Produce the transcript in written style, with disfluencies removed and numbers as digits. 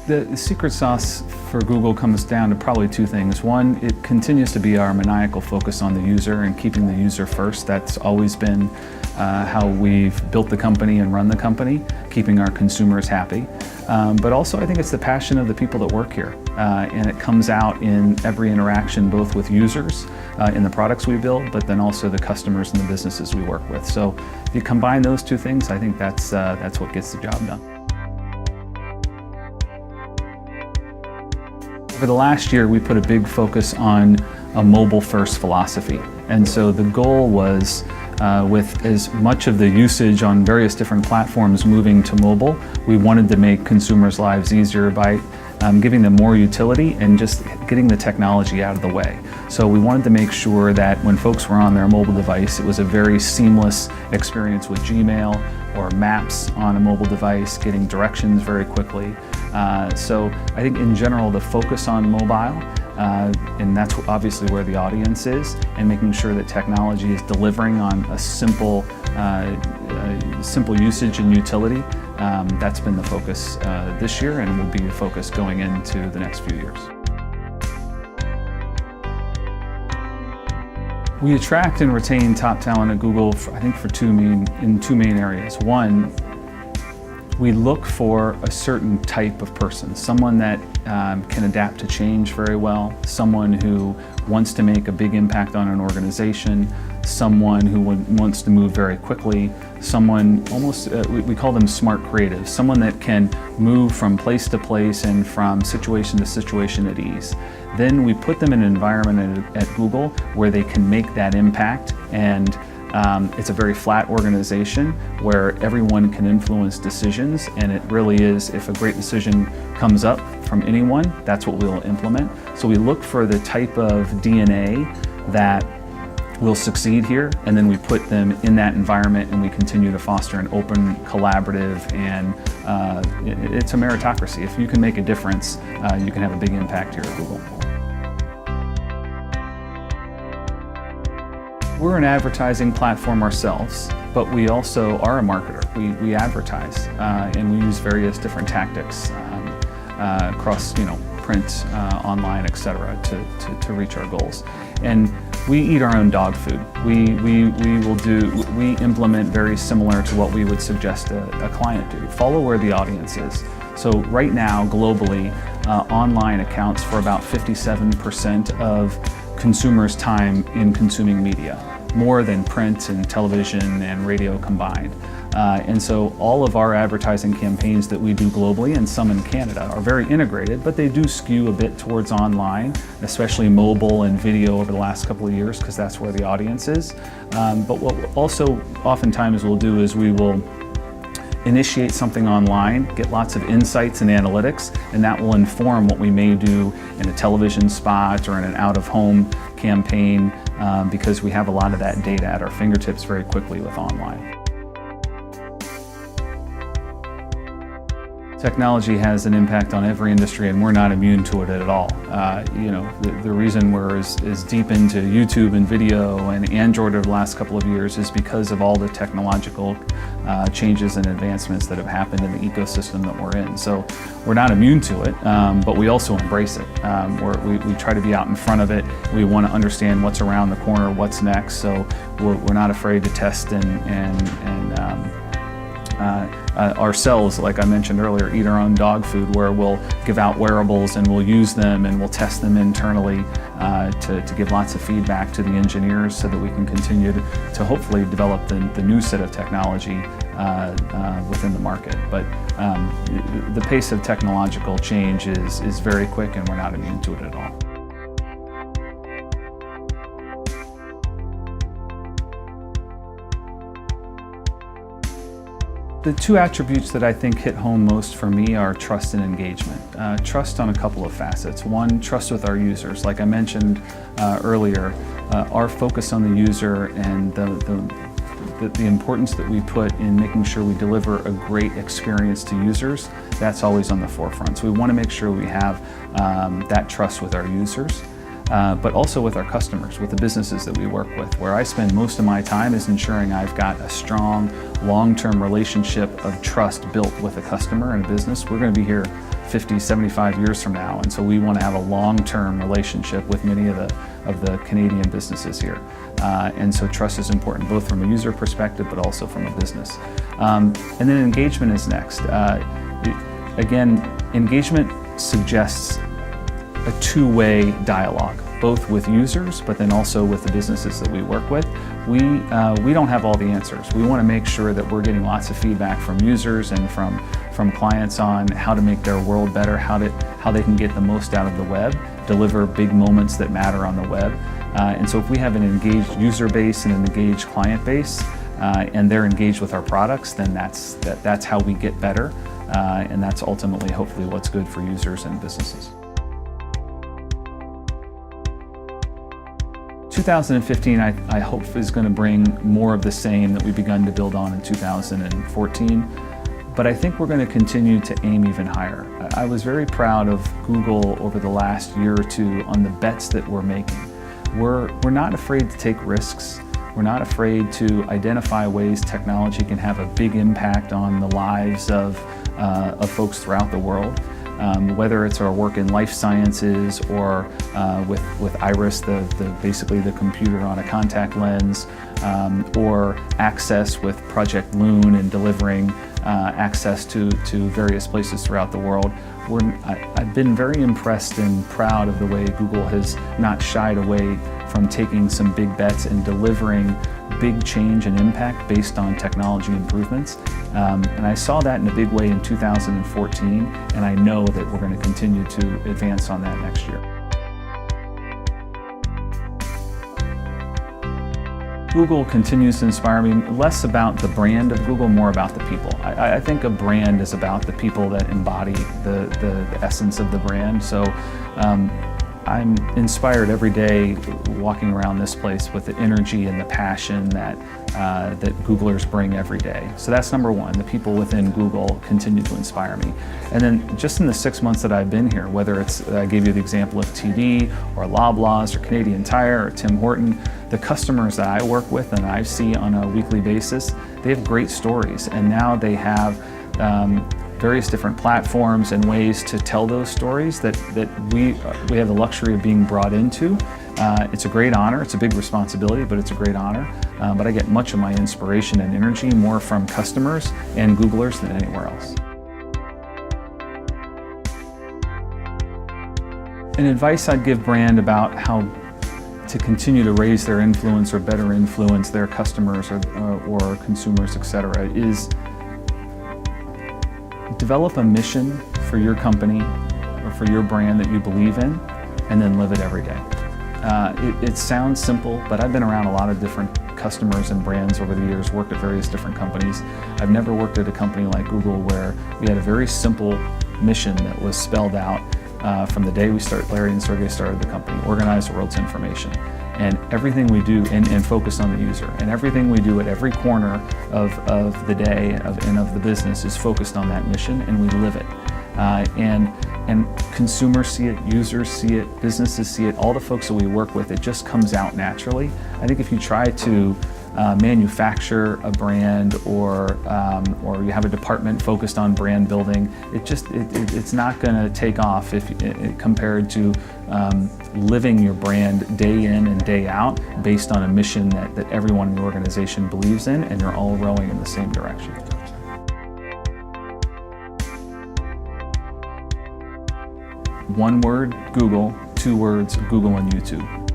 The secret sauce for Google comes down to probably two things. One, it continues to be our maniacal focus on the user and keeping the user first. That's always been how we've built the company and run the company, keeping our consumers happy. But also I think it's the passion of the people that work here. And it comes out in every interaction, both with users in the products we build, but then also the customers and the businesses we work with. So if you combine those two things, I think that's what gets the job done. Over the last year, we put a big focus on a mobile-first philosophy. And so the goal was, with as much of the usage on various different platforms moving to mobile, we wanted to make consumers' lives easier by giving them more utility and just getting the technology out of the way. So we wanted to make sure that when folks were on their mobile device, it was a very seamless experience with Gmail or Maps on a mobile device, getting directions very quickly. So I think in general, the focus on mobile, and that's obviously where the audience is, and making sure that technology is delivering on a simple usage and utility. That's been the focus this year and will be the focus going into the next few years. We attract and retain top talent at Google, I think, in two main areas. One, we look for a certain type of person, someone that can adapt to change very well, someone who wants to make a big impact on an organization, someone who wants to move very quickly, someone almost, we call them smart creatives, someone that can move from place to place and from situation to situation at ease. Then we put them in an environment at Google where they can make that impact, and it's a very flat organization where everyone can influence decisions, and it really is, if a great decision comes up from anyone, that's what we'll implement. So we look for the type of DNA that will succeed here, and then we put them in that environment, and we continue to foster an open, collaborative, and it's a meritocracy. If you can make a difference, you can have a big impact here at Google. We're an advertising platform ourselves, but we also are a marketer. We advertise, and we use various different tactics across, print, online, etc., to reach our goals. And we eat our own dog food. We implement very similar to what we would suggest a client do. Follow where the audience is. So right now, globally, online accounts for about 57% of consumers' time in consuming media, more than print and television and radio combined. And so all of our advertising campaigns that we do globally, and some in Canada, are very integrated, but they do skew a bit towards online, especially mobile and video over the last couple of years, because that's where the audience is. But what also oftentimes we'll do is we will initiate something online, get lots of insights and analytics, and that will inform what we may do in a television spot or in an out-of-home campaign, because we have a lot of that data at our fingertips very quickly with online. Technology has an impact on every industry, and we're not immune to it at all. The reason we're as deep into YouTube and video and Android over the last couple of years is because of all the technological changes and advancements that have happened in the ecosystem that we're in. So we're not immune to it, but we also embrace it. We try to be out in front of it. We want to understand what's around the corner, what's next. So we're not afraid to test ourselves, like I mentioned earlier, eat our own dog food, where we'll give out wearables and we'll use them and we'll test them internally to give lots of feedback to the engineers so that we can continue to hopefully develop the new set of technology within the market. But the pace of technological change is very quick, and we're not immune to it at all. The two attributes that I think hit home most for me are trust and engagement. Trust on a couple of facets. One, trust with our users. Like I mentioned earlier, our focus on the user and the importance that we put in making sure we deliver a great experience to users, that's always on the forefront. So we want to make sure we have that trust with our users. But also with our customers, with the businesses that we work with. Where I spend most of my time is ensuring I've got a strong, long-term relationship of trust built with a customer and a business. We're going to be here 50, 75 years from now. And so we want to have a long-term relationship with many of the Canadian businesses here. And so trust is important, both from a user perspective, but also from a business. And then engagement is next. Again, engagement suggests a two-way dialogue, both with users, but then also with the businesses that we work with. We don't have all the answers. We want to make sure that we're getting lots of feedback from users and from clients on how to make their world better, how they can get the most out of the web, deliver big moments that matter on the web. And so if we have an engaged user base and an engaged client base, and they're engaged with our products, then that's how we get better. And that's ultimately, hopefully, what's good for users and businesses. 2015, I hope, is going to bring more of the same that we've begun to build on in 2014. But I think we're going to continue to aim even higher. I was very proud of Google over the last year or two on the bets that we're making. We're not afraid to take risks. We're not afraid to identify ways technology can have a big impact on the lives of folks throughout the world. Whether it's our work in life sciences or with Iris, basically the computer on a contact lens, or Access with Project Loon and delivering access to various places throughout the world. I've been very impressed and proud of the way Google has not shied away from taking some big bets and delivering big change and impact based on technology improvements. And I saw that in a big way in 2014, and I know that we're going to continue to advance on that next year. Google continues to inspire me, less about the brand of Google, more about the people. I think a brand is about the people that embody the essence of the brand. So I'm inspired every day walking around this place with the energy and the passion that Googlers bring every day. So that's number one. The people within Google continue to inspire me. And then just in the 6 months that I've been here, whether it's, I gave you the example of TD or Loblaws or Canadian Tire or Tim Horton, the customers that I work with and I see on a weekly basis, they have great stories, and now they have various different platforms and ways to tell those stories that we have the luxury of being brought into. It's a great honor, it's a big responsibility, but it's a great honor. But I get much of my inspiration and energy more from customers and Googlers than anywhere else. An advice I'd give brand about how to continue to raise their influence or better influence their customers or consumers, etc., is develop a mission for your company or for your brand that you believe in, and then live it every day. It sounds simple, but I've been around a lot of different customers and brands over the years, worked at various different companies. I've never worked at a company like Google where we had a very simple mission that was spelled out from the day Larry and Sergey started the company: organize the world's information. And everything we do, and focus on the user, and everything we do at every corner of the day and of the business is focused on that mission, and we live it. And consumers see it, users see it, businesses see it, all the folks that we work with, it just comes out naturally. I think if you try to manufacture a brand or you have a department focused on brand building, it's not going to take off compared to living your brand day in and day out based on a mission that everyone in the organization believes in, and you're all rowing in the same direction. One word, Google. 2 words, Google and YouTube.